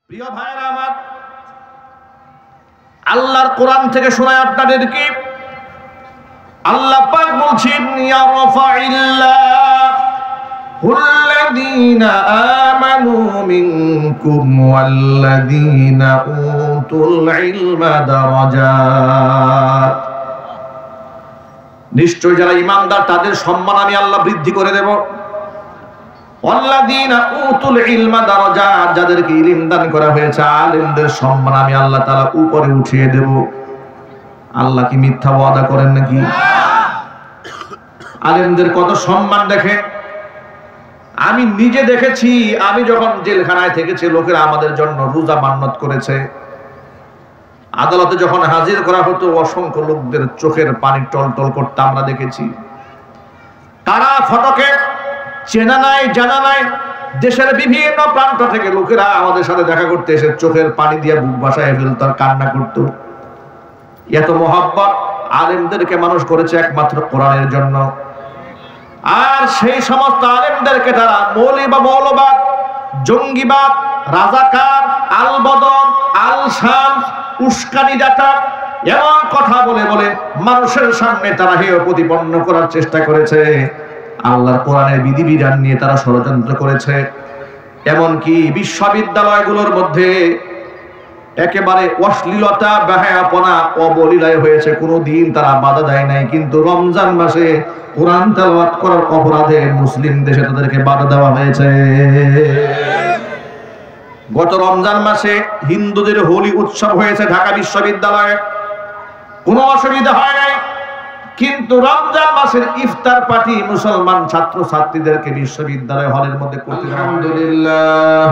প্রিয় ভাইরা আমার, আল্লাহর কোরআন থেকে শোনায় আপনাদেরকে। আল্লাহ পাক বলছেন, ইয়ারফাইল্লাহুল্লাযীনা আমানু মিনকুম ওয়াল্লাযীনা উতুল ইলমা দারাজাত। নিশ্চয় যারা ঈমানদার তাদের সম্মান আমি আল্লাহ বৃদ্ধি করে দেব। ওয়াল্লাযীনা উতুল ইলমা দারাজাত, যাদেরকে ইলম দান করা হয়েছে আলেমদের সম্মান আমি আল্লাহ তাআলা উপরে উঠিয়ে দেব। আল্লাহ কি মিথ্যা ওয়াদা করেন নাকি? আলেমদের কত সম্মান দেখেন। আমি নিজে দেখেছি, আমি যখন জেলখানায় থেকেছি লোকেরা আমাদের জন্য রোজা মান্নত করেছে। আদালতে যখন হাজির করা হতো অসংখ্য লোকদের চোখের পানি টলটল করতে আমরা দেখেছি। তারা ফটকে চেনা নাই জানা নাই, দেশের বিভিন্ন প্রান্ত থেকে লোকেরা আমাদের সাথে দেখা করতে এসে চোখের পানি দিয়ে বুক ভাসায় ফেলত আর কান্না করত। এত মোহাব্বত আলেমদেরকে মানুষ করেছে একমাত্র কোরআনের জন্য। আর সেই সমস্ত আলেমদেরকে তারা মৌলী বা মৌলবাদ, জঙ্গিবাদ, রাজাকার, আল বদর, আল শাম, উস্কানি দাতা এমন কথা বলে বলে মানুষের সামনে তারা হেয় প্রতিপন্ন করার চেষ্টা করেছে। আল্লাহর কোরআনের বিধিবিধান নিয়ে তারা ষড়যন্ত্র করেছে। এমনকি বিশ্ববিদ্যালয়গুলোর মধ্যে একেবারে অশ্লীলতা, বেহায়াপনা, অবলীলায় হয়েছে, কোনোদিন তারা বাধা দেয় নাই। কিন্তু রমজান মাসে কোরআন তেলাওয়াত করার অপরাধে মুসলিম দেশে তাদেরকে বাধা দেওয়া হয়েছে। গত রমজান মাসে হিন্দুদের হোলি উৎসব হয়েছে ঢাকা বিশ্ববিদ্যালয়ে, কোনো অসুবিধা হয় নাই। কিন্তু রমজান মাসের ইফতার পার্টি মুসলমান ছাত্র ছাত্রীদেরকে বিশ্ববিদ্যালয় হলের মধ্যে করতে। আলহামদুলিল্লাহ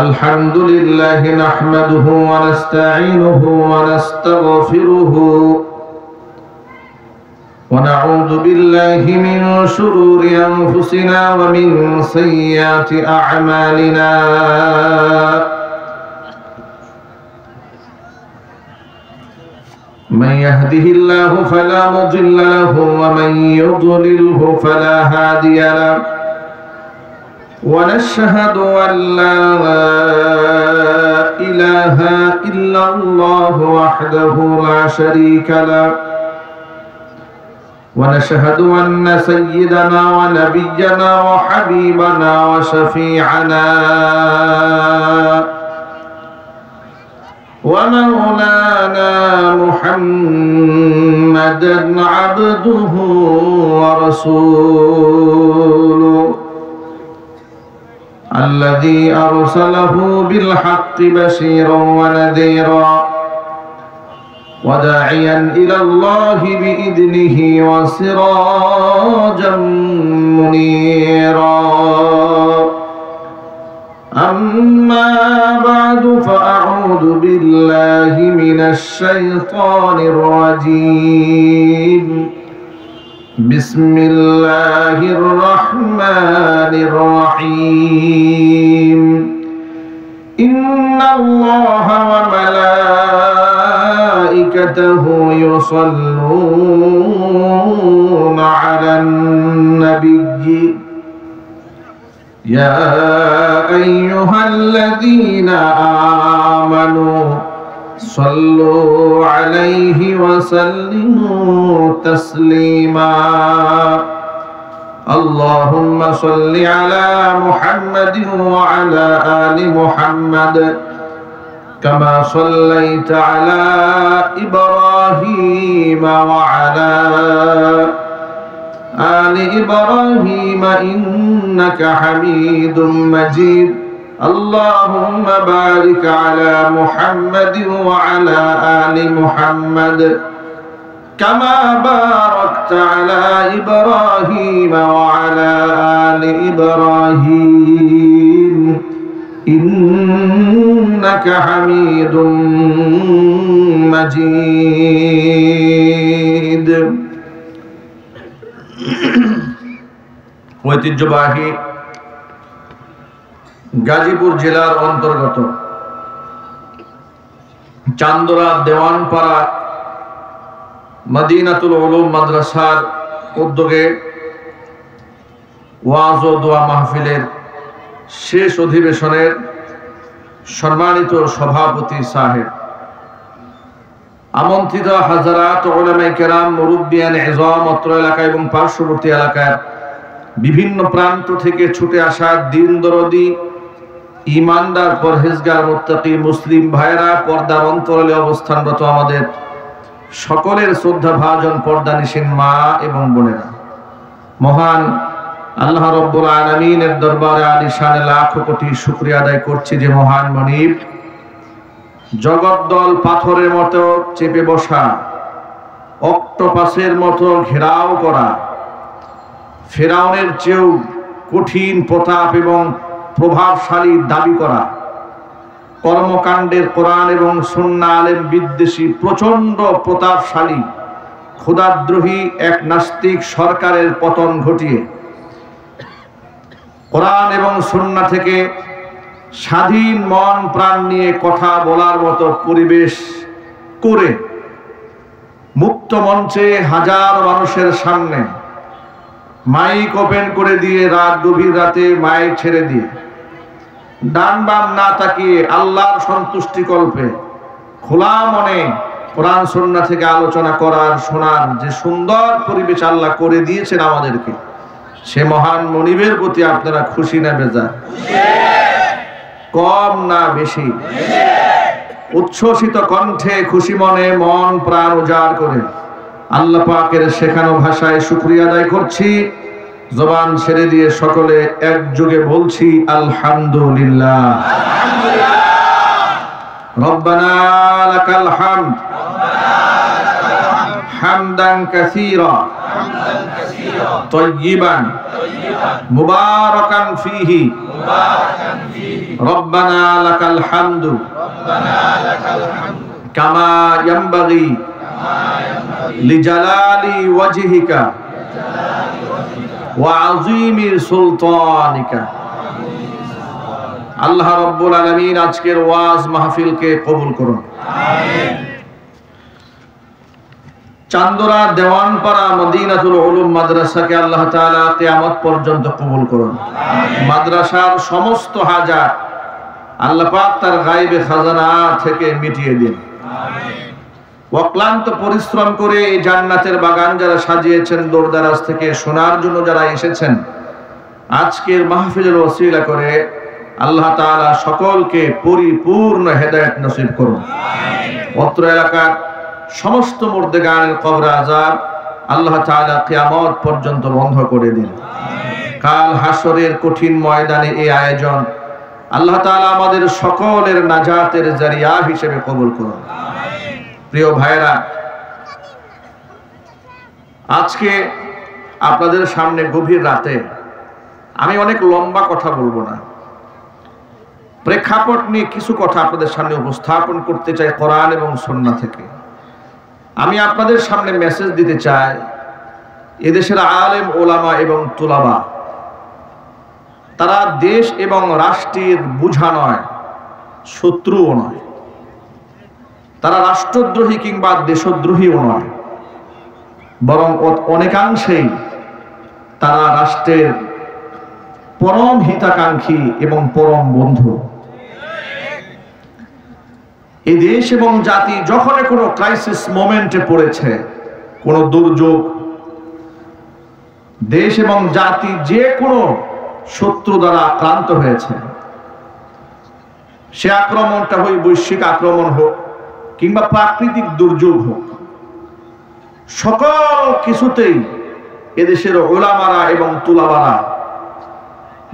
আলহামদুলিল্লাহ নাহমাদুহু ওয়া নাস্তাঈনুহু ওয়া নাস্তাগফিরুহু ওয়া নাউযু বিল্লাহি মিন শুরুরি আনফুসিনা ওয়া মিন সাইয়্যাতি আ'মালিনা। من يهده الله فلا مضل له ومن يضلله فلا هادي له ونشهد أن لا إله إلا الله وحده لا شريك له ونشهد أن سيدنا ونبينا وحبيبنا وشفيعنا ومولانا محمدا عبده ورسوله الذي أرسله بالحق بشيرا ونذيرا وداعيا إلى الله بإذنه وسراجا منيرا. أما بعد فأعوذ بالله من الشيطان الرجيم. بسم الله الرحمن الرحيم. إن الله وملائكته يصلون على النبي يا أيها الذين آمنوا صلوا عليه وسلموا تسليما. اللهم صل على محمد وعلى آل محمد كما صليت على إبراهيم وعلى آل إبراهيم إنك حميد مجيد. اللهم بارك على محمد وعلى آل محمد كما باركت على إبراهيم وعلى آل إبراهيم إنك حميد مجيد. ঐতিহ্যবাহী গাজীপুর জেলার অন্তর্গত চান্দরা দেওয়ানপাড়া মদিনাতুল উলুম মাদ্রাসার উদ্যোগে ওয়াজ ও দোয়া মাহফিলের শেষ অধিবেশনের সম্মানিত সভাপতি সাহেব, আমন্ত্রিত হাজারাত উলামায়ে কেরাম, মুরব্বিয়ান ইজম, অত্র এলাকা এবং পার্শ্ববর্তী এলাকার বিভিন্ন প্রান্ত থেকে ছুটে আসা দিন দরদি, ইমানদার, পরহেজগার, মুত্তাকি মুসলিম ভাইরা, পর্দার অন্তরালে অবস্থানরত আমাদের সকলের শ্রদ্ধা ভাজন পর্দানিশীন মা এবং বোনেরা, মহান আল্লাহ রাব্বুল আলামিনের দরবারে আলিশান লাখো কোটি শুকরিয়া আদায় করছি যে মহান মনিব জগদ্দল পাথরের মতো চেপে বসা, অক্টোপাসের মতো ঘেরাও করা, ফেরাউনের চেয়েও কঠিন প্রতাপ এবং প্রভাবশালী দাবি করা, কর্মকাণ্ডের কোরআন এবং সুন্নাহ আলেম বিদ্বেষী প্রচন্ড প্রতাপশালী খোদাদ্রোহী এক নাস্তিক সরকারের পতন ঘটিয়ে কোরআন এবং সুন্নাহ থেকে স্বাধীন মন প্রাণ নিয়ে কথা বলার মতো পরিবেশ করে মুক্ত মঞ্চে হাজার মানুষের সামনে মাইক ওপেন করে দিয়ে রাত গভীর রাতে মাইক ছেড়ে দিয়ে ডান বাম না তাকিয়ে আল্লাহর সন্তুষ্টি কল্পে খোলা মনে কোরআন সুন্নাহ থেকে আলোচনা করার, শোনার যে সুন্দর পরিবেশ আল্লাহ করে দিয়েছেন আমাদেরকে, সে মহান মনিবের প্রতি আপনারা খুশি না বেজার? কম না বেশি? উচ্ছ্বসিত কণ্ঠে খুশি মনে মন প্রাণ উজাড় করে আল্লাহ পাকের শেখানো ভাষায় শুকরিয়া আদায় করছি। জবান ছেড়ে দিয়ে সকলে একযোগে বলছি আলহামদুলিল্লাহ। রব্বানা লাকাল হামদ হামদান কাসীরা তাইয়িবান মুবারাকান ফীহি রব্বানা লাকাল হামদু কামা ইয়ানবাগি লিজালালি ওয়াজহিকা ওয়া আযীমি সুলতানিকা। আল্লাহ রাব্বুল আলামিন আজকের ওয়াজ মাহফিলকে কবুল করুন। আমিন। চান্দরা দেওয়ানপাড়া মদিনাতুল উলুম মাদ্রাসাকে আল্লাহ তাআলা কিয়ামত পর্যন্ত কবুল করুন। আমিন। মাদ্রাসার সমস্ত হাজাত আল্লাহ পাক তার গায়বে খাজানা থেকে মিটিয়ে দিন। আমিন। অক্লান্ত পরিশ্রম করে এই জান্নাতের বাগান যারা সাজিয়েছেন, দূরদরাজ থেকে শোনার জন্য যারা এসেছেন, আজকের মাহফিলের ওসিলা করে আল্লাহ তাআলা সকলকে পরিপূর্ণ হেদায়েত নসিব করুন। আমিন। অত্র এলাকার সমস্ত মুর্দেগানের কবর আযাব আল্লাহ তাআলা কিয়ামত পর্যন্ত বন্ধ করে দিন। আমিন। কাল হাসরের কঠিন ময়দানে এই আয়োজন আল্লাহ তাআলা আমাদের সকলের নাজাতের জারিয়া হিসেবে কবুল করুন। আমিন। প্রিয় ভাইরা, আজকে আপনাদের সামনে গভীর রাতে আমি অনেক লম্বা কথা বলবো না, প্রেক্ষাপট নিয়ে কিছু কথা আপনাদের সামনে উপস্থাপন করতে চাই কোরআন এবং সুন্নাহ থেকে। আমি আপনাদের সামনে মেসেজ দিতে চাই, এদেশের আলেম ওলামা এবং তুলাবা তারা দেশ এবং রাষ্ট্রের বুঝা নয়, শত্রুও নয়, তারা রাষ্ট্রদ্রোহী কিংবা দেশদ্রোহীও নয়, বরং অনেকাংশেই তারা রাষ্ট্রের পরম হিতাকাঙ্ক্ষী এবং পরম বন্ধু। এই দেশ এবং জাতি যখন কোনো ক্রাইসিস মোমেন্টে পড়েছে, কোনো দুর্যোগ, দেশ এবং জাতি যে কোনো শত্রু দ্বারা আক্রান্ত হয়েছে, সে আক্রমণটা হয় বৈশ্বিক আক্রমণ হোক কিংবা প্রাকৃতিক দুর্যোগ হোক, সকল কিছুতেই এদেশের ওলামারা এবং তুলাবারা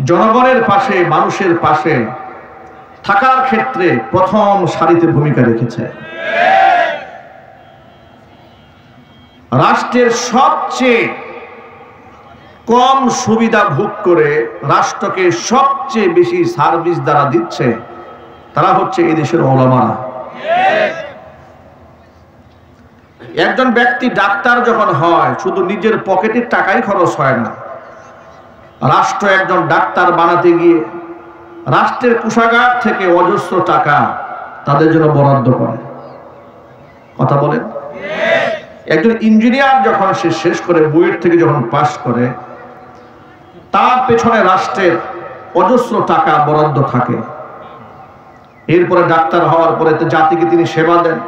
জনগণের পাশে, মানুষের পাশে থাকার ক্ষেত্রে প্রথম সারিতে ভূমিকা রেখেছে। রাষ্ট্রের সবচেয়ে কম সুবিধা ভোগ করে রাষ্ট্রকে সবচেয়ে বেশি সার্ভিস দ্বারা দিচ্ছে তারা হচ্ছে এই দেশের ওলামারা। একজন ব্যক্তি ডাক্তার যখন হয়, শুধু নিজের পকেটের টাকাই খরচ হয় না, রাষ্ট্র একজন ডাক্তার বানাতে গিয়ে রাষ্ট্রের কোষাগার থেকে অজস্র টাকা তাদের জন্য বরাদ্দ করে। কথা বলেন? একজন ইঞ্জিনিয়ার যখন সে শেষ করে, বুয়েট থেকে যখন পাশ করে, তার পেছনে রাষ্ট্রের অজস্র টাকা বরাদ্দ থাকে। এরপরে ডাক্তার হওয়ার পরে জাতিকে তিনি সেবা দেন।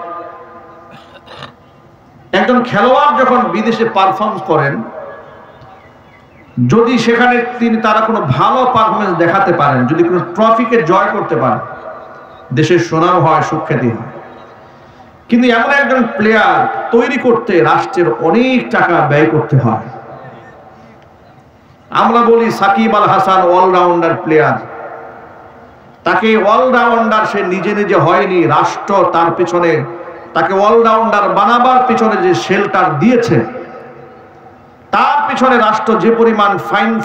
একজন খেলোয়াড় যখন বিদেশে পারফর্ম করেন, যদি সেখানে তারা কোনো ভালো পারফরমেন্স দেখাতে পারেন, যদি কোনো ট্রফিকে জয় করতে পারেন, দেশের সুনাম হয়, সুখ্যাতি হয়। কিন্তু এমন একজন প্লেয়ার তৈরি করতে রাষ্ট্রের অনেক টাকা ব্যয় করতে হয়। আমরা বলি সাকিব আল হাসান অলরাউন্ডার প্লেয়ার, তাকে অলরাউন্ডার সে নিজে নিজে হয়নি, রাষ্ট্র তার পিছনে তাকে অলরাউন্ডার বানাবার পিছনে যে শেল্টার দিয়েছে, তার পিছনে রাষ্ট্র যে পরিমাণ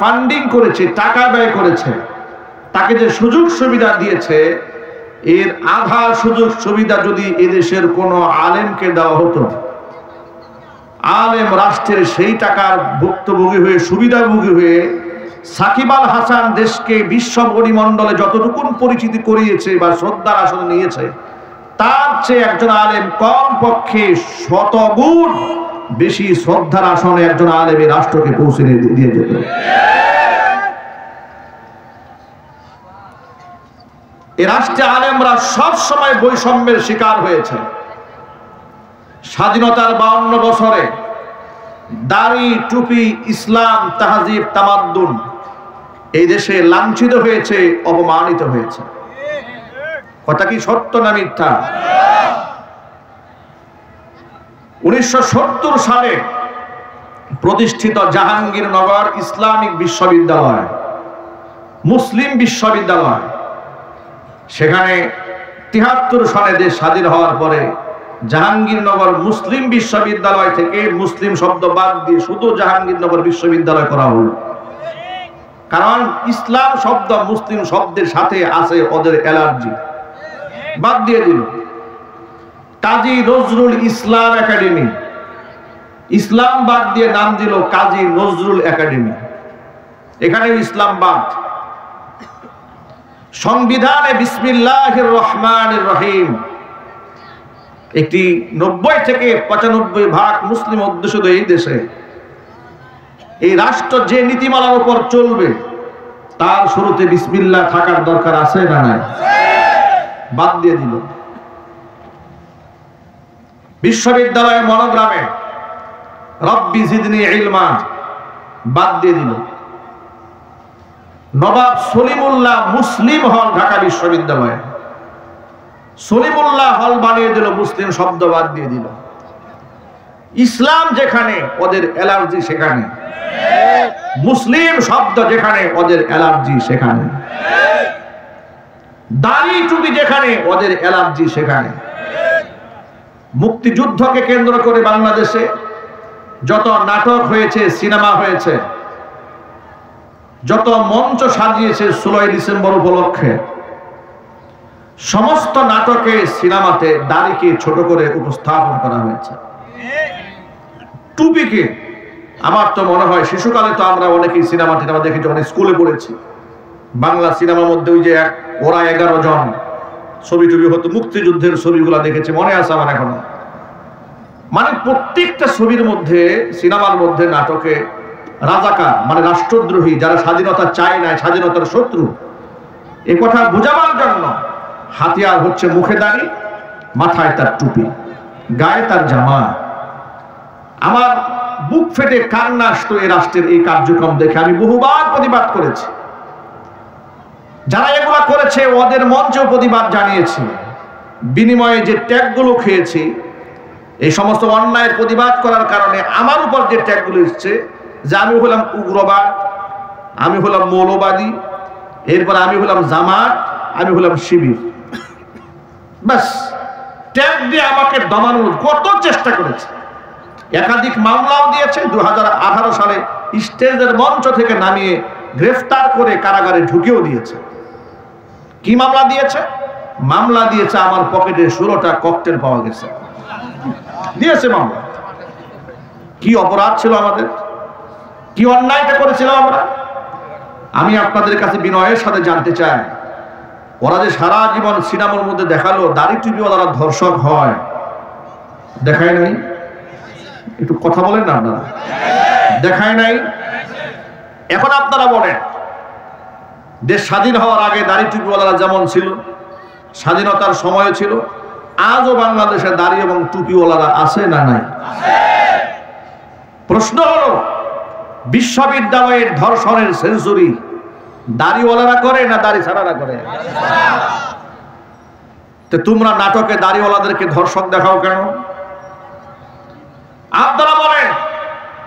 ফান্ডিং করেছে, টাকা ব্যয় করেছে, তাকে যে সুযোগ সুবিধা দিয়েছে, এর আধা সুযোগ সুবিধা যদি এদেশের কোনো আলেমকে দেওয়া হতো, আলেম রাষ্ট্রের সেই টাকার ভুক্তভোগী হয়ে, সুবিধাভোগী হয়ে সাকিব আল হাসান দেশকে বিশ্ব পরিমণ্ডলে যতটুকু পরিচিতি করিয়েছে বা শ্রদ্ধার আসনে নিয়েছে, তার চেয়ে একজন আলেম কম পক্ষে শতগুণ বেশি শ্রদ্ধার আসনে একজন আলেম এই রাষ্ট্রকে পৌঁছে দিয়ে যেত। এই রাষ্ট্রে আলেমরা সব সময় বৈষম্যের শিকার হয়েছে। স্বাধীনতার 52 বছরে দাড়ি, টুপি, ইসলাম, তাহজিব, তামাদ্দুন এই দেশে লাঞ্ছিত হয়েছে, অপমানিত হয়েছে। কথা কি সত্য না মিথ্যা? 1970 সালে প্রতিষ্ঠিত জাহাঙ্গীরনগর ইসলামিক বিশ্ববিদ্যালয়, মুসলিম বিশ্ববিদ্যালয়, সেখানে 73 সালে দেশ স্বাধীন হওয়ার পরে জাহাঙ্গীরনগর মুসলিম বিশ্ববিদ্যালয় থেকে মুসলিম শব্দ বাদ দিয়ে শুধু জাহাঙ্গীরনগর বিশ্ববিদ্যালয় করা হলো। কারণ ইসলাম শব্দ মুসলিম শব্দের সাথে আছে ওদের অ্যালার্জি, বাদ দিয়ে দিল। কাজী নজরুল ইসলাম একাডেমি, ইসলাম বাদ দিয়ে নাম দিল কাজী নজরুল একাডেমি। এখানে ইসলাম বাদ। সংবিধানে বিসমিল্লাহির রহমানির রহিম, একটি 90 থেকে 95 ভাগ মুসলিম অধ্যুষিত এই দেশে এই রাষ্ট্র যে নীতিমালার উপর চলবে তার শুরুতে বিসমিল্লাহ থাকার দরকার আছে না নাই? বাদ দিয়ে দিল। বিশ্ববিদ্যালয়ের মনোগ্রামে রব্বি জিদনি ইলমা বাদ দিয়ে দিল। নবাব সলিমুল্লাহ মুসলিম হল ঢাকা বিশ্ববিদ্যালয়ে, সলিমুল্লাহ হল বানিয়ে দিল, মুসলিম শব্দ বাদ দিয়ে দিল। ইসলাম যেখানে ওদের অ্যালার্জি সেখানে, মুসলিম শব্দ যেখানে ওদের অ্যালার্জি সেখানে, দাড়ি টুপি যেখানে ওদের অ্যালার্জি সেখানে। মুক্তিযুদ্ধকে কেন্দ্র করে বাংলাদেশে যত নাটক হয়েছে, সিনেমা হয়েছে, যত মঞ্চ সাজিয়েছে 16 ডিসেম্বর উপলক্ষে, সমস্ত নাটকে, সিনেমাতে দাড়িকে ছোট করে উপস্থাপন করা হয়েছে। টুপিকে, আমার তো মনে হয় শিশুকালে তো আমরা অনেকেই সিনেমা দেখি, যখন স্কুলে পড়েছি, বাংলা সিনেমার মধ্যে ওই যে ওরা 11 জন ছবি টবি হতো, মুক্তিযুদ্ধের ছবিগুলা দেখেছি, মনে আছে আমার এখনো। মানে প্রত্যেকটা ছবির মধ্যে, সিনেমার মধ্যে, নাটকে রাজাকার মানে রাষ্ট্রদ্রোহী, যারা স্বাধীনতা চায় না, স্বাধীনতার শত্রু, এ কথা বোঝাবার জন্য হাতিয়ার হচ্ছে মুখে দাড়ি, মাথায় তার টুপি, গায়ে তার জামা। আমার বুক ফেটে কান্না আসতো এই রাষ্ট্রের এই কার্যক্রম দেখে। আমি বহুবার প্রতিবাদ করেছি, যারা এগুলা করেছে ওদের মঞ্চে প্রতিবাদ জানিয়েছি, বিনিময়ে যে ট্যাগগুলো খেয়েছি, এই সমস্ত অন্যায়ের প্রতিবাদ করার কারণে আমার উপর যে ট্যাগগুলো এসছে, যে আমি হলাম উগ্রবাদ, আমি হলাম মৌলবাদী, এরপর আমি হলাম জামাত, আমি হলাম শিবির, বাস ট্যাগ দিয়ে আমাকে দমানোর কত চেষ্টা করেছে। একাধিক মামলাও দিয়েছে। 2018 সালে স্টেজের মঞ্চ থেকে নামিয়ে গ্রেফতার করে কারাগারে ঢুকিয়েও দিয়েছে। কি মামলা দিয়েছে? মামলা দিয়েছে আমার পকেটে 16টা ককটেল পাওয়া গেছে, দিয়েছে মামলা। কি অপরাধ ছিল আমাদের, কি অন্যায়টা করেছিলাম আমরা? আমি আপনাদের কাছে বিনয়ের সাথে জানতে চাই, ওরা যে সারা জীবন সিনেমার মধ্যে দেখালো দাড়ি টুপিওয়ালারা ধর্ষক হয়, দেখায় নাই? একটু কথা বলেন না আপনারা, দেখায় নাই? এখন আপনারা বলেন দেশ স্বাধীন হওয়ার আগে দাড়ি টুপিওয়ালারা যেমন ছিল, স্বাধীনতার সময় ছিল, আজও বাংলাদেশে দাড়ি এবং টুপিওয়ালারা আছে না নাই? প্রশ্ন হলো, বিশ্ববিদ্যালয়ের ধর্ষণের সেঞ্চুরি দাড়িওয়ালারা করে না দাড়ি ছাড়ারা করে? তো তোমরা নাটকে দাড়িওয়ালাদেরকে ধর্ষক দেখাও কেন? আপনারা বলেন,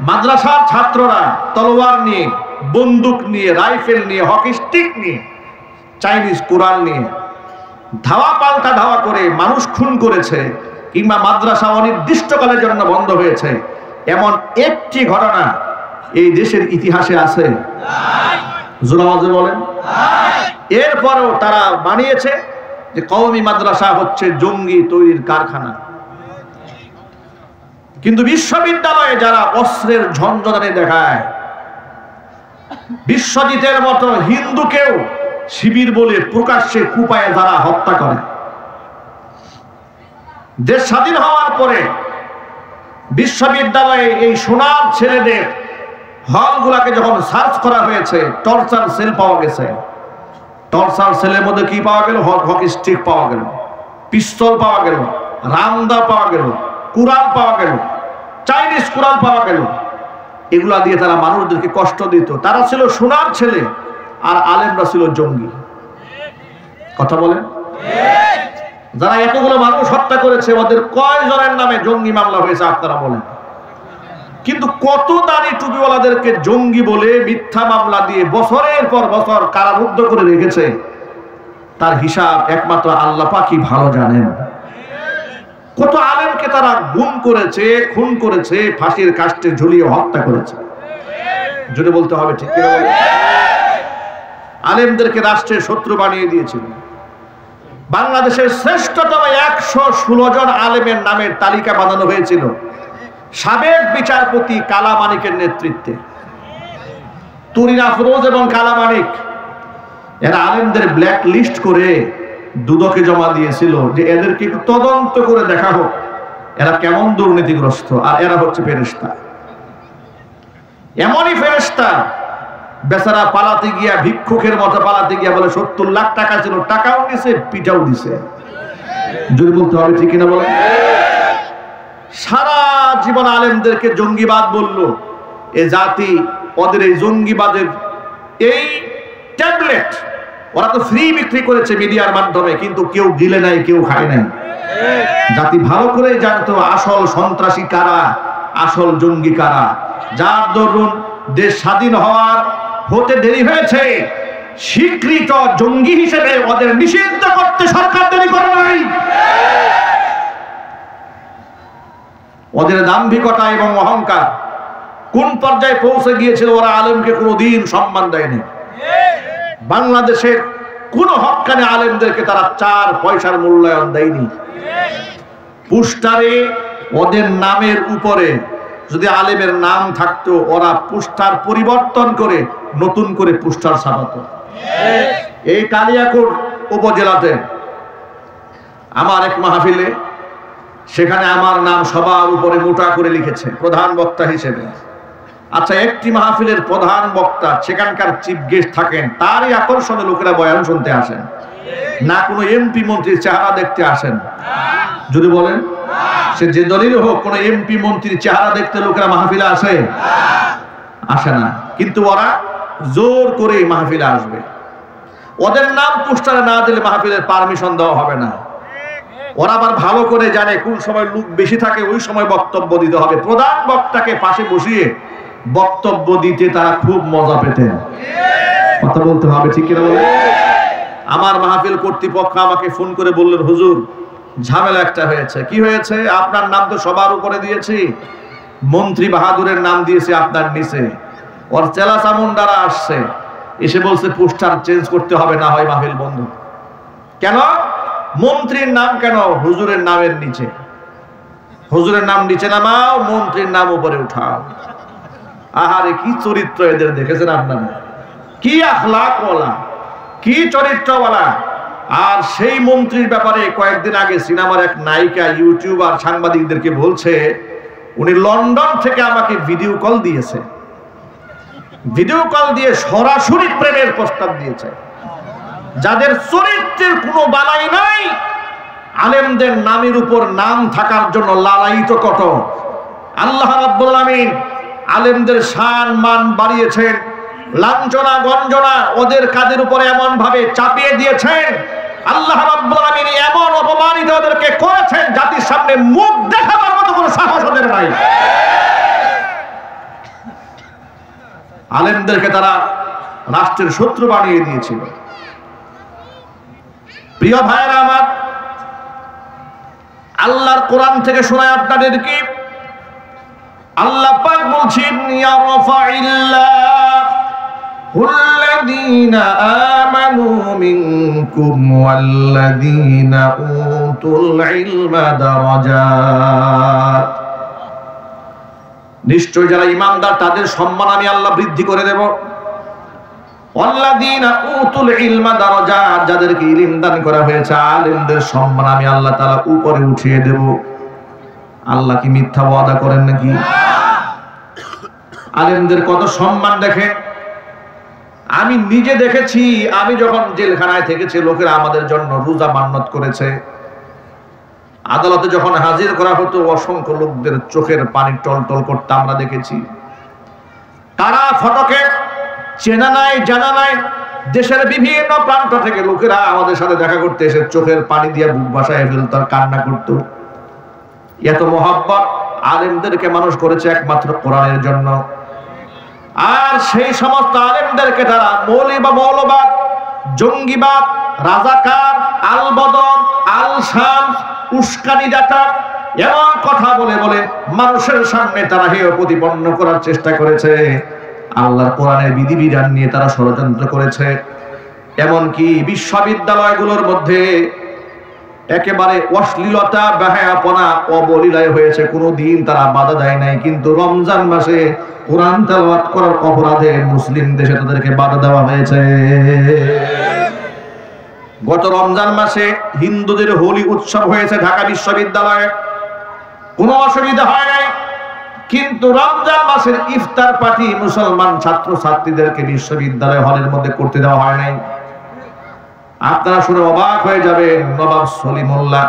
মাদ্রাসার ছাত্ররা তলোয়ার নিয়ে, বন্দুক নিয়ে, রাইফেল নিয়ে, হকি স্টিক নিয়ে, চাইনিজ কোরআন নিয়ে ধাওয়া পাল্টা ধাওয়া করে মানুষ খুন করেছে, কিংবা মাদ্রাসা অনির্দিষ্টকালের জন্য বন্ধ হয়েছে, এমন একটি ঘটনা এই দেশের ইতিহাসে আছে? জোরাওয়াজে বলেন। এরপরেও তারা বানিয়েছে যে কওমি মাদ্রাসা হচ্ছে জঙ্গি তৈরির কারখানা। কিন্তু বিশ্ববিদ্যালয়ে যারা অস্ত্রের ঝঞ্ঝানি দেখায়, বিশ্বজিতের মতো হিন্দুকেও শিবির বলে প্রকাশ্যে কুপায়ে যারা হত্যা করে, দেশ স্বাধীন হওয়ার পরে বিশ্ববিদ্যালয়ে এই সোনার ছেলেদের হলগুলাকে যখন সার্চ করা হয়েছে, টর্চার সেল পাওয়া গেছে। টর্চার সেলের মধ্যে কি পাওয়া গেল? হকি স্টিক পাওয়া গেল, পিস্তল পাওয়া গেল, রামদা পাওয়া গেল, কুরআন পাওয়া গেল, চাইনিজ কুরআন পাওয়া গেল। এগুলা দিয়ে তারা মানুষদেরকে কষ্ট দিত। তারা ছিল সোনার ছেলে, আর আলেমরা ছিল জঙ্গি। কথা বলেন। যারা এতগুলো মানুষ হত্যা করেছে, ওদের কয়জনের নামে জঙ্গি মামলা হয়েছে আপনারা বলেন? কিন্তু কত দাড়ি টুপিওয়ালাদেরকে জঙ্গি বলে মিথ্যা মামলা দিয়ে বছরের পর বছর কারারুদ্ধ করে রেখেছে, তার হিসাব একমাত্র আল্লাহ পাকই ভালো জানেন। কত আলেমকে তারা গুম করেছে, খুন করেছে, ফাঁসির কাস্টে ঝুলিয়ে হত্যা করেছে। যদি বলতে হবে ঠিক কিনা বলেন? আলেমদেরকে রাষ্ট্রের শত্রু বানিয়ে দিয়েছিল। বাংলাদেশের শ্রেষ্ঠতম 116 জন আলেমের নামের তালিকা বানানো হয়েছিল সাবেক বিচারপতি কালা মানিকের নেতৃত্বে। তুরিন আফরোজ এবং কালা মানিক এরা আলেমদের ব্ল্যাক লিস্ট করে দুদকে জমা দিয়েছিল যে এদেরকে একটু তদন্ত করে দেখা হোক এরা কেমন দুর্নীতিগ্রস্ত। আর এরা হচ্ছে ফেরেশতা, এমনই ফেরেশতা বেচারা পালাতে গিয়া, ভিক্ষুকের মতো পালাতে গিয়া বলে 70 লাখ টাকা ছিল, টাকাও দিছে, পিটাও দিছে। যদি বলতে হবে ঠিক কিনা বলেন? সারা জীবন আলেমদেরকে জঙ্গিবাদ বললো এ জাতি। ওদের এই জঙ্গিবাদের এই ট্যাবলেট ওরা তো ফ্রি বিক্রি করেছে মিডিয়ার মাধ্যমে, কিন্তু কেউ গিলে নাই, কেউ খায় নাই। জাতি ভালো করে জানতো আসল সন্ত্রাসী কারা, আসল জঙ্গি কারা। যার দরুন দেশ স্বাধীন হতে দেরি হয়েছে, স্বীকৃত জঙ্গি হিসেবে ওদের নিষিদ্ধ করতে সরকার দেরি করে নাই। ওদের দাম্ভিকতা এবং অহংকার কোন পর্যায়ে পৌঁছে গিয়েছিল, ওরা আলেমকে কোনোদিন সম্মান দেয়নি। বাংলাদেশের কোন হক্কানি আলেমদেরকে তারা 4 পয়সার মূল্যায়ন দেয়নি। পোস্টারে ওদের নামের উপরে যদি আলেমের নাম থাকতো, ওরা পোস্টার পরিবর্তন করে নতুন করে পোস্টার ছাপাতো। এই কালিয়াকোট উপজেলাতে আমার এক মাহফিলে, সেখানে আমার নাম সবার উপরে মোটা করে লিখেছে প্রধান বক্তা হিসেবে। আচ্ছা, একটি মাহফিলের প্রধান বক্তা, সেখানকার চিফ গেস্ট থাকেন, তারই আকর্ষণে লোকেরা বয়ান শুনতে আসেন, না কোনো এমপি মন্ত্রীর চেহারা দেখতে আসেন? যদি বলেন, সে যে দলের হোক, কোন এমপি মন্ত্রীর চেহারা দেখতে লোকেরা মাহফিলে আসে? আসে না। কিন্তু ওরা জোর করে মাহফিলে আসবে। ওদের নাম পোস্টারে না দিলে মাহফিলের পারমিশন দেওয়া হবে না। ওরা আবার ভালো করে জানে কোন সময় লোক বেশি থাকে, ওই সময় বক্তব্য দিতে হবে। প্রধান বক্তাকে পাশে বসিয়ে বক্তব্য দিতে তারা খুব মজা পেতেন। কথা বলতে হবে ঠিক কিনা বলেন? আমার মাহফিল কর্তৃপক্ষ আমাকে ফোন করে বললেন, হুজুর ঝামেলা একটা হয়েছে। কি হয়েছে? আপনার নাম তো সবার উপরে দিয়েছি, মন্ত্রী বাহাদুরের নাম দিয়েছে আপনার নিচে। ওর চেলা চামুন্ডারা আসছে, এসে বলছে পোস্টার চেঞ্জ করতে হবে, না হয় মাহফিল বন্ধ। কেন? মন্ত্রীর নাম কেন হুজুরের নামের নিচে? হুজুরের নাম নিচে নামাও, মন্ত্রীর নাম উপরে উঠাও। আহারে কি চরিত্র এদের, দেখেছেন আপনারা? কি আখলাকওয়ালা, কি চরিত্রওয়ালা। আর সেই মন্ত্রীর ব্যাপারে কয়েকদিন আগে সিনেমার এক নায়িকা ইউটিউবার সাংবাদিকদেরকে বলছে, উনি লন্ডন থেকে আমাকে ভিডিও কল দিয়েছে। ভিডিও কল দিয়ে সরাসরি প্রেমের প্রস্তাব দিয়েছে। যাদের চরিত্রের কোনো বালাই নাই, আলেমদের নামের উপর নাম থাকার জন্য লালায়িত কত। আল্লাহ রাব্বুল আলামিন আলেমদের শান মান বাড়িয়েছেন, লাঞ্ছনা গঞ্জনা ওদের কাদের উপরে এমন ভাবে চাপিয়ে দিয়েছেন। আল্লাহ রাব্বুল আলামিন এমন অপমানিত ওদেরকে করেছেন, জাতির সামনে মুখ দেখাবার মতো কোনো সাহস ওদের নাই। আলেমদেরকে তারা রাষ্ট্রের শত্রু বানিয়ে দিয়েছিল। প্রিয় ভাইরা আমার, আল্লাহর কোরআন থেকে শোনায় আপনাদেরকে। আল্লাহ পাক বলছেন, ইয়ারফাইল্লাহুল্লাযীনা আমানু মিনকুম ওয়াল্লাযীনা উতুল ইলমা দারাজাত। নিশ্চয় যারা ঈমানদার তাদের সম্মান আমি আল্লাহ বৃদ্ধি করে দেব। ওয়াল্লাযীনা উতুল ইলমা দারাজাত, যাদেরকে ইলম দান করা হয়েছে আলেমদের সম্মান আমি আল্লাহ তাআলা উপরে উঠিয়ে দেব। আল্লাহ কি মিথ্যা ওয়াদা করেন নাকি? আলেমদের কত সম্মান দেখেন। আমি নিজে দেখেছি, আমি যখন জেলখানায় থেকেছি লোকেরা আমাদের জন্য রোজা মান্নত করেছে। আদালতে যখন হাজির করা হতো অসংখ্য লোকদের চোখের পানি টলটল করতে আমরা দেখেছি। তারা ফটকে চেনা নাই জানা নাই, দেশের বিভিন্ন প্রান্ত থেকে লোকেরা আমাদের সাথে দেখা করতে এসে চোখের পানি দিয়ে বুক ভাসায় ফেলতো আর কান্না করতো। এত মহব্বত আলেমদেরকে মানুষ করেছে একমাত্র কোরআনের জন্য। আর সেই সমস্ত আলেমদেরকে তারা মৌলী বা মৌলবাদ, জঙ্গিবাদ, রাজাকার, আল বদর, আল শাম, উস্কানি দাতা এমন কথা বলে বলে মানুষের সামনে তারা হেয় প্রতিপন্ন করার চেষ্টা করেছে। আল্লাহর কোরআনের বিধিবিধান নিয়ে তারা ষড়যন্ত্র করেছে। এমনকি বিশ্ববিদ্যালয়গুলোর মধ্যে একেবারে অশ্লীলতা, বেহায়াপনা, অবলীলায় হয়েছে, কোনোদিন তারা বাধা দেয় নাই। কিন্তু রমজান মাসে কোরআন তেলাওয়াত করার অপরাধে মুসলিম দেশে তাদেরকে বাধা দেওয়া হয়েছে। গত রমজান মাসে হিন্দুদের হোলি উৎসব হয়েছে ঢাকা বিশ্ববিদ্যালয়ে, কোনো অসুবিধা হয় নাই। কিন্তু রমজান মাসের ইফতার পার্টি মুসলমান ছাত্র ছাত্রীদেরকে বিশ্ববিদ্যালয় হলের মধ্যে করতে দেওয়া হয় নাই। আপনারা শুনে অবাক হয়ে যাবেন, নবাব সলিমুল্লাহ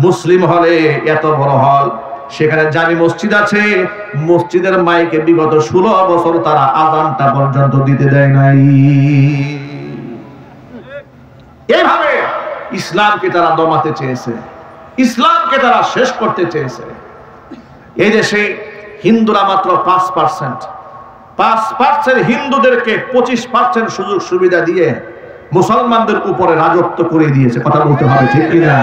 মুসলিম হলে, এত বড় হল, সেখানে জামি মসজিদ আছে, মসজিদের মাইকে বিগত 16 বছর তারা আযানটা পর্যন্ত দিতে দেয় নাই। এইভাবে ইসলামকে তারা দমাতে চেয়েছে, ইসলামকে তারা শেষ করতে চেয়েছে। এই দেশে হিন্দুরা মাত্র 5% হিন্দুদেরকে 25% সুযোগ সুবিধা দিয়ে মুসলমানদের উপরে রাজত্ব করে দিয়েছে। কথা বলতে হবে, ঠিক কিনা?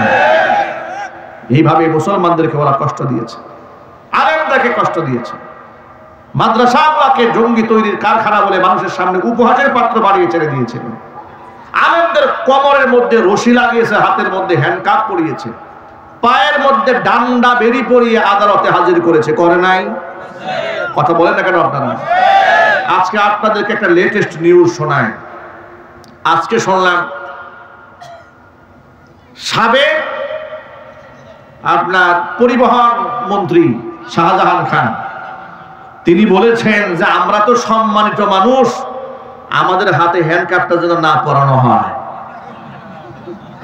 এইভাবে মুসলমানদেরকে ওরা কষ্ট দিয়েছে, আলেমদেরকে কষ্ট দিয়েছে। মাদ্রাসাগুলোকে জঙ্গি তৈরির কারখানা বলে মানুষের সামনে উপহাসের পাত্র বানিয়ে ছেড়ে দিয়েছিল। আলেমদের কোমরের মধ্যে রশি লাগিয়েছে, হাতের মধ্যে হ্যান্ডকাপ পরিয়েছে, পায়ের মধ্যে ডান্ডা বেরি পরিয়ে আদালতে হাজির করেছে। করে নাই? কথা বলেন না কেন আপনারা? আজকে আপনাদেরকে একটা লেটেস্ট নিউজ শোনায়। আজকে শুনলাম সাবেক আপনার পরিবহন মন্ত্রী শাহজাহান খান, তিনি বলেছেন যে আমরা তো সম্মানিত মানুষ, আমাদের হাতে হ্যান্ডকাপটা যেন না পরানো হয়।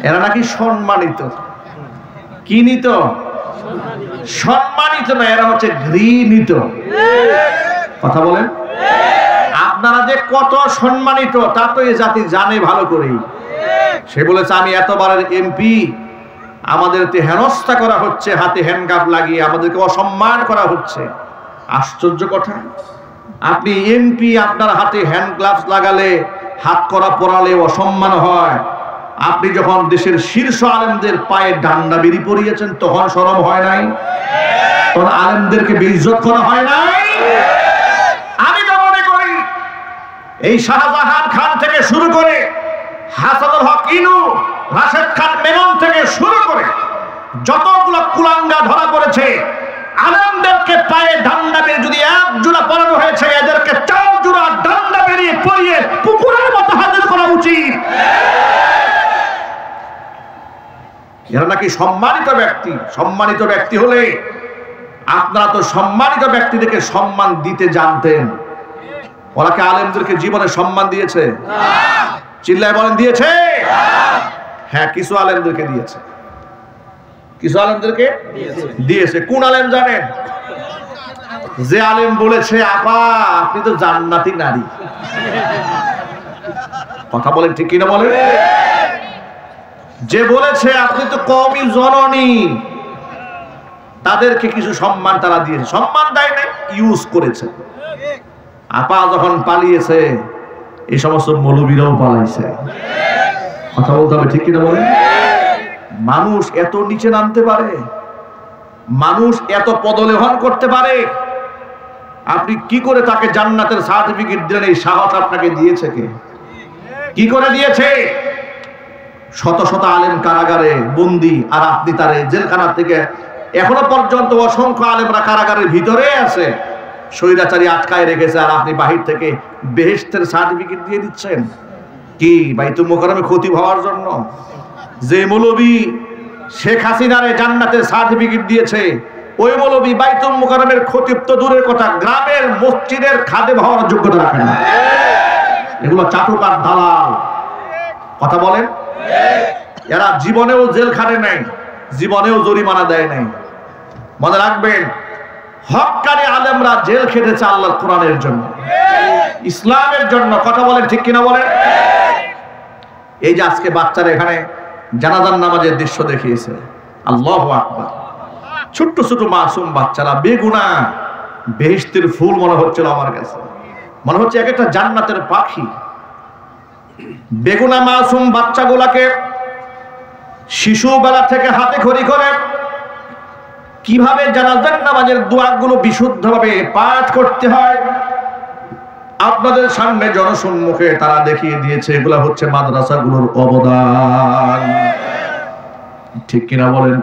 এরা নাকি সম্মানিত। কি নিত? সম্মানিত না, এরা হচ্ছে ঘৃণিত। কথা বলেন। আপনারা যে কত সম্মানিত তা তো এই জাতি জানে ভালো করেই। সে বলেছে আমি এতবারের এমপি, আমাদেরকে হেনস্থা করা হচ্ছে, হাতে হ্যান্ডকাপ লাগিয়ে আমাদেরকে অসম্মান করা হচ্ছে। আশ্চর্য কথা, আপনি এমপি, আপনার হাতে হ্যান্ড গ্লাভস লাগালে, হাত করা পরালে অসম্মান হয়। আপনি যখন দেশের শীর্ষ আলেমদের পায়ে ডান্ডা বেরি পরিয়েছেন তখন শরম হয় নাই? তখন আলেমদেরকে বেইজ্জত করা হয় নাই? আমি তো মনে করি এই শাহজাহান খান থেকে শুরু করে হাসানুল হক ইনু, রাশেদ খান মেনন থেকে শুরু করে যতগুলো কুলাঙ্গা ধরা পড়েছে, আলেমদেরকে পায়ে ডান্ডা বেরি যদি এক জোড়া পরানো হয়েছে, এদেরকে 4 জোড়া ডান্ডা বেরিয়ে পরিয়ে পুকুরের মতো হাজির করা উচিত। এরা নাকি সম্মানিত ব্যক্তি। সম্মানিত ব্যক্তি হলে আপনারা তো সম্মানিত ব্যক্তিদেরকে সম্মান দিতে জানতেন। ওরা কি আলেমদেরকে জীবনে সম্মান দিয়েছে? চিল্লায় বলেন দিয়েছে? হ্যাঁ, কিছু আলেমদেরকে দিয়েছে, কিছু আলেমদেরকে দিয়েছে। কোন আলেম জানেন? যে আলেম বলেছে আপা আপনি তো জান্নাতি নারী। কথা বলেন ঠিক কিনা বলেন? যে বলেছে আপনি তো কওমি জননী, তাদেরকে কিছু সম্মান তারা দিয়েছে। সম্মান দেয় নাই, ইউজ করেছে। আপা যখন পালিয়েছে এই সমস্ত মৌলবীরাও পালাইছে। কথা বলতে হবে ঠিক কিনা বলেন? মানুষ এত নিচে নামতে পারে, মানুষ এত পদলেহন করতে পারে। আপনি কি করে তাকে জান্নাতের সার্টিফিকেট দিলেন? এই সাহস আপনাকে দিয়েছে কে? কি করে দিয়েছে? শত শত আলেম কারাগারে বন্দী, আর আপনি তারে জেলখানা থেকে এখনো পর্যন্ত অসংখ্য আলেমরা কারাগারের ভিতরে আছে, স্বৈরাচারী আটকায় রেখেছে, আর আপনি বাহির থেকে বেহেশতের সার্টিফিকেট দিয়ে দিচ্ছেন। কি বাইতুল মুকাররমে খতিব হওয়ার জন্য? যে মৌলবী শেখ হাসিনারে জান্নাতের সার্টিফিকেট দিয়েছে, ওই মৌলবী বাইতুল মুকাররমের খতিব তো দূরের কথা, গ্রামের মসজিদের খাদেম হওয়ার যোগ্যতা রাখে না। এগুলো চাটুকার দালাল। কথা বলেন? এরা জীবনেও জেল খাটে নাই, জীবনেও জরিমানা দেয় নাই। মনে রাখবেন, হক্কানি আলেমরা জেল খেটেছে আল্লাহর কোরআনের জন্য, ইসলামের জন্য। কথা বলেন ঠিক কিনা বলেন? এই যে আজকে বাচ্চারা এখানে জানাজার নামাজের দৃশ্য দেখিয়েছে, আল্লাহু আকবার। ছোট্ট ছোট মাসুম বাচ্চারা, বেগুনাহ, বেহেশতের ফুল মনে হচ্ছিল আমার কাছে, মনে হচ্ছে এক একটা জান্নাতের পাখি। বেগুনাহ মাসুম বাচ্চাগুলাকে শিশুবেলা থেকে হাতে খড়ি করে কিভাবে জানাজার নামাজের দোয়াগুলো বিশুদ্ধভাবে পাঠ করতে হয় আপনাদের সামনে জনসম্মুখে তারা দেখিয়ে দিয়েছে। এগুলা হচ্ছে মাদ্রাসাগুলোর অবদান। ঠিক কিনা বলেন?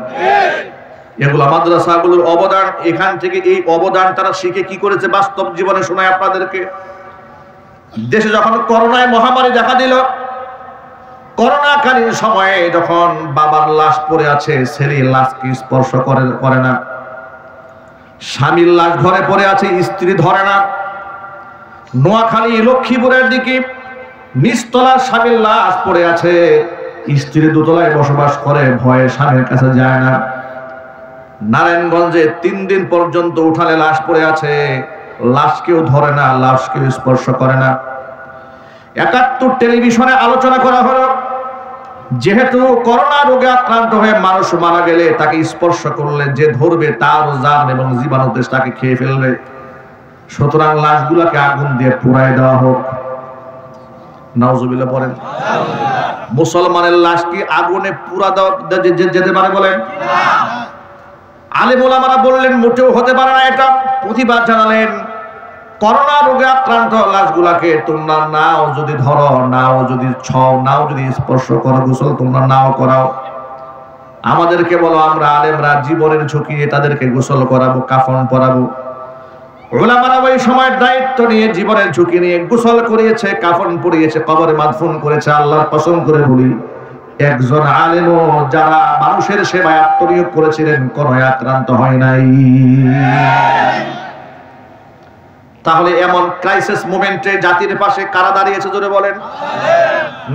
এগুলা মাদ্রাসাগুলোর অবদান। এখান থেকে এই অবদান তারা শিখে কি করেছে বাস্তব জীবনে শোনায় আপনাদেরকে। দেশে যখন করোনায় মহামারী দেখা দিল, করোনাকালীন সময়ে যখন বাবার লাশ পড়ে আছে, ছেলের লাশকে স্পর্শ করে না, স্বামীর লাশ ঘরে পড়ে আছে, স্ত্রী ধরে না। নোয়াখালী লক্ষ্মীপুরের দিকে নিচতলার স্বামীর লাশ পড়ে আছে, স্ত্রী দোতলায় বসবাস করে, ভয়ে স্বামীর কাছে যায় না। নারায়ণগঞ্জে 3 দিন পর্যন্ত উঠালে লাশ পড়ে আছে, লাশ কেউ ধরে না, লাশ কেউ স্পর্শ করে না। ৭১ টেলিভিশনে আলোচনা করা হলো, যেহেতু করোনা রোগে আক্রান্ত হয়ে মানুষ মারা গেলে তাকে স্পর্শ করলে যে ধরবে তার জান এবং জীবাণুতে তাকে খেয়ে ফেলবে, সুতরাং লাশগুলোকে আগুন দিয়ে পুড়ায় দেওয়া হোক। নাউজুবিল্লাহ পড়েন। মুসলমানের লাশ কি আগুনে পুড়া দেওয়া যেতে পারে বলেন? আলেম ওলামারা বললেন মোটেও হতে পারে না। এটা প্রতিবাদ জানালেন। করোনা রোগে আক্রান্ত লাশগুলাকে তোমরা নাও যদি ধরো, নাও যদি ছও, নাও যদি স্পর্শ করো, গোসল তোমরা নাও করাও, আমাদেরকে বলো, আমরা আলেমরা জীবনের ঝুঁকি নিয়ে তাদেরকে গোসল করাবো, কাফন পরাবো। উলামারা ওই সময় দায়িত্ব নিয়ে জীবনের ঝুঁকি নিয়ে গোসল করিয়েছে, কাফন পরিয়েছে, কবরে মাদফুন করেছে। আল্লাহর কসম করে বলি, একজন আলেমও যারা মানুষের সেবায় আত্মনিয়োগ করেছিলেন কোনো আক্রান্ত হয় নাই। তাহলে এমন ক্রাইসিস মোমেন্টে জাতির পাশে কারা দাঁড়িয়েছে জোরে বলেন?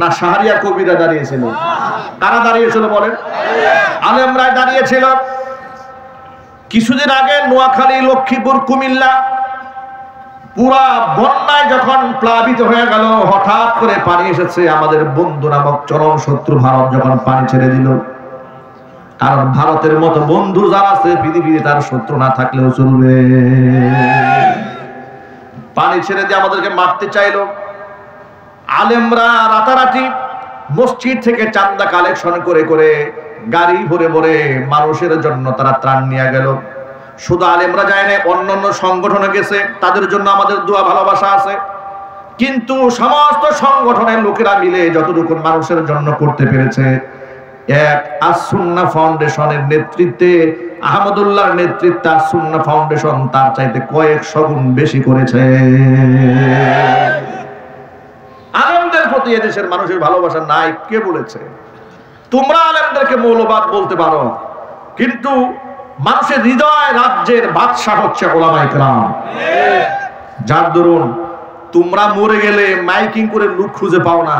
না শাহরিয়া কবিরা দাঁড়িয়েছিল? কারা দাঁড়িয়েছিল বলেন? আলেমরাই দাঁড়িয়েছিল। কিছুদিন আগে নোয়াখালী, লক্ষ্মীপুর, কুমিল্লা পুরা বন্যায় যখন প্লাবিত হয়ে গেল, হঠাৎ করে পানি এসেছে, আমাদের বন্ধু নামক চরম শত্রু ভারত যখন পানি ছেড়ে দিল, কারণ ভারতের মতো বন্ধু যারা আছে পৃথিবীতে তার শত্রু না থাকলেও চলবে, পানি ছেড়ে দিয়ে আমাদেরকে মারতে চাইলো। আলেমরা রাতারাতি মসজিদ থেকে চান্দা কালেকশন করে করে গাড়ি ভরে ভরে মানুষের জন্য তারা ত্রাণ নিয়ে গেল। শুধু আলেমরা যায় না, অন্যান্য সংগঠনে গেছে, তাদের জন্য আমাদের দোয়া ভালোবাসা আছে। কিন্তু সমস্ত সংগঠনের লোকেরা মিলে যতটুকু মানুষের জন্য করতে পেরেছে, এক আস-সুন্নাহ ফাউন্ডেশনের নেতৃত্বে, আহমদুল্লাহর নেতৃত্বে আস-সুন্নাহ ফাউন্ডেশন তার চাইতে কয়েকশো গুণ বেশি করেছে। আলেমদের প্রতি এদেশের মানুষের ভালোবাসা নাই কে বলেছে? তোমরা আলেমদেরকে মৌলবাদ বলতে পারো, কিন্তু মানুষের হৃদয় রাজ্যের বাদশা হচ্ছে উলামায়ে কেরাম। যার দরুন তোমরা মরে গেলে মাইকিং করে লোক খুঁজে পাও না,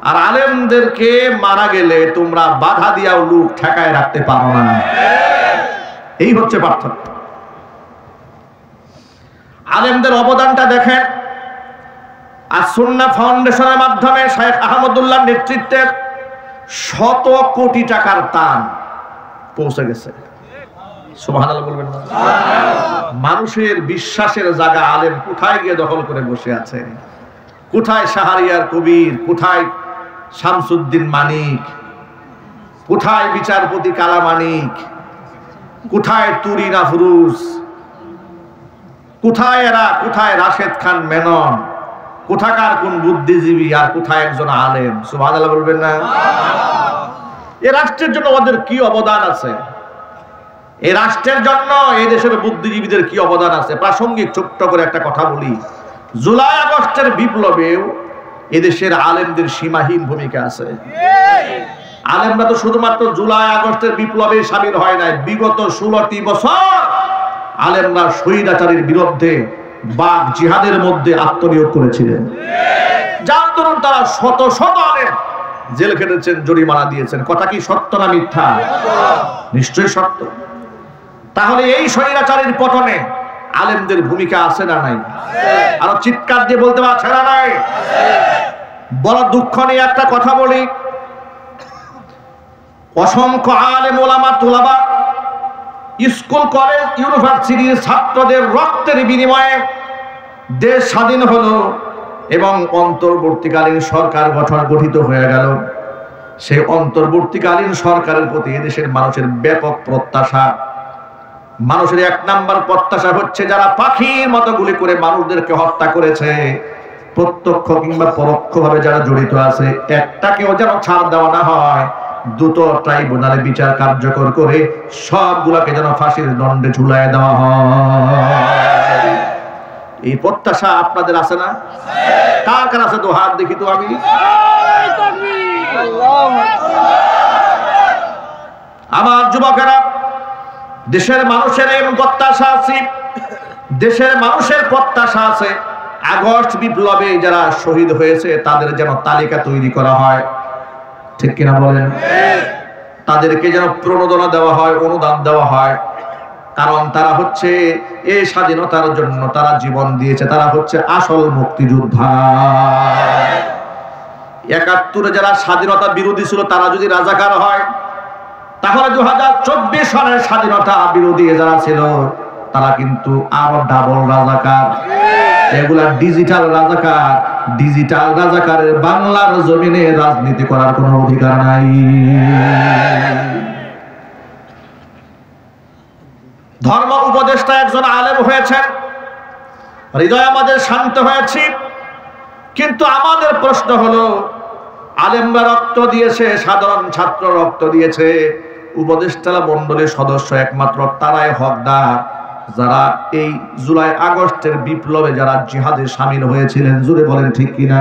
আর আলেমদেরকে মারা গেলে তোমরা বাধা দিয়াও লোক ঠেকায় রাখতে পারো না। এই হচ্ছে পার্থক্য। আলেমদের অবদানটা দেখেন। আর সুন্নাহ ফাউন্ডেশনের মাধ্যমে শেখ আহমদুল্লাহর নেতৃত্বে শত কোটি টাকার দান পৌঁছে গেছে। সুবহানাল্লাহ বলবেন না? মানুষের বিশ্বাসের জায়গা আলেম কোথায় গিয়ে দখল করে বসে আছে? কোথায় শাহরিয়ার কবির, কোথায় শামসুদ্দিন মানিক, কোথায় বিচারপতি কালা মানিক, কোথায় তুরিন আফরুজ, কোথায় এরা, কোথায় রাশেদ খান মেনন, কোথাকার কোন বুদ্ধিজীবী, আর কোথায় একজন আলেম? সুবহানাল্লাহ বলবেন না? এই রাষ্ট্রের জন্য ওদের কি অবদান আছে? এই রাষ্ট্রের জন্য এই দেশের বুদ্ধিজীবীদের কি অবদান আছে? প্রাসঙ্গিক ছোট্ট করে একটা কথা বলি। জুলাই আগস্টের বিপ্লবেও এদেশের আলেমদের সীমাহীন ভূমিকা আছে। আলেমরা তো শুধুমাত্র জুলাই আগস্টের বিপ্লবে শামিল হয় নাই, বিগত 16টি বছর আলেমরা স্বৈরাচারীর বিরুদ্ধে বাক জিহাদের মধ্যে আত্মনিয়োগ করেছিলেন, যার দরুন তারা শত শত আলেম জেল খেটেছেন, জরিমানা দিয়েছেন। কথা কি সত্য না মিথ্যা? নিশ্চয়ই সত্য। তাহলে এই স্বৈরাচারীর পতনে আলেমদের ভূমিকা আছে না নাই? আরো চিৎকার দিয়ে বলতে পারছে না নাই? বড় দুঃখ নিয়ে একটা কথা বলি। অসংখ্য আলেম ওলামা তুলাবা স্কুল কলেজ ইউনিভার্সিটির ছাত্রদের রক্তের বিনিময়ে দেশ স্বাধীন হলো এবং অন্তর্বর্তীকালীন সরকার গঠিত হয়ে গেল। সেই অন্তর্বর্তীকালীন সরকারের প্রতি এদেশের মানুষের ব্যাপক প্রত্যাশা। মানুষের এক নাম্বার প্রত্যাশা হচ্ছে যারা পাখির মতো গুলি করে মানুষদেরকে হত্যা করেছে, প্রত্যক্ষ কিংবা পরোক্ষভাবে যারা জড়িত আছে, একটাকেও যেন ছাড় দেওয়া না হয়। দ্রুত ট্রাইব্যুনালে বিচার কার্যকর করে সবগুলোকে যেন ফাঁসির দণ্ডে ঝুলায় দেওয়া হয়। এই প্রত্যাশা আপনাদের আছে না? কার কার আছে? তো হাত দেখি তো আমি। আমার যুবকেরা, দেশের মানুষের এমন প্রত্যাশা আছে, দেশের মানুষের প্রত্যাশা আছে আগস্ট বিপ্লবে যারা শহীদ হয়েছে তাদের যেন তালিকা তৈরি করা হয়। ঠিক কিনা বলেন? তাদেরকে যেন প্রণোদনা দেওয়া হয়, অনুদান দেওয়া হয়। কারণ তারা হচ্ছে এই স্বাধীনতার জন্য তারা জীবন দিয়েছে, তারা হচ্ছে আসল মুক্তিযোদ্ধা। ৭১ যারা স্বাধীনতা বিরোধী ছিল তারা যদি রাজাকার হয়, তাহলে 2024 সালের স্বাধীনতা বিরোধী যারা ছিল তারা কিন্তু আরো ডাবল রাজাকার। এগুলা ডিজিটাল রাজাকার। ডিজিটাল রাজাকারের বাংলার জমিনে রাজনীতি করার কোনো অধিকার নাই। ধর্ম উপদেষ্টা একজন আলেম হয়েছেন, হৃদয় আমাদের শান্ত হয়েছে। কিন্তু আমাদের প্রশ্ন হলো, আলেমরা রক্ত দিয়েছে, সাধারণ ছাত্র রক্ত দিয়েছে, উপদেষ্টা মণ্ডলীর সদস্য একমাত্র তারাই হকদার যারা এই জুলাই আগস্টের বিপ্লবে যারা জিহাদে শামিল হয়েছিলেন। জোরে বলেন ঠিক কিনা?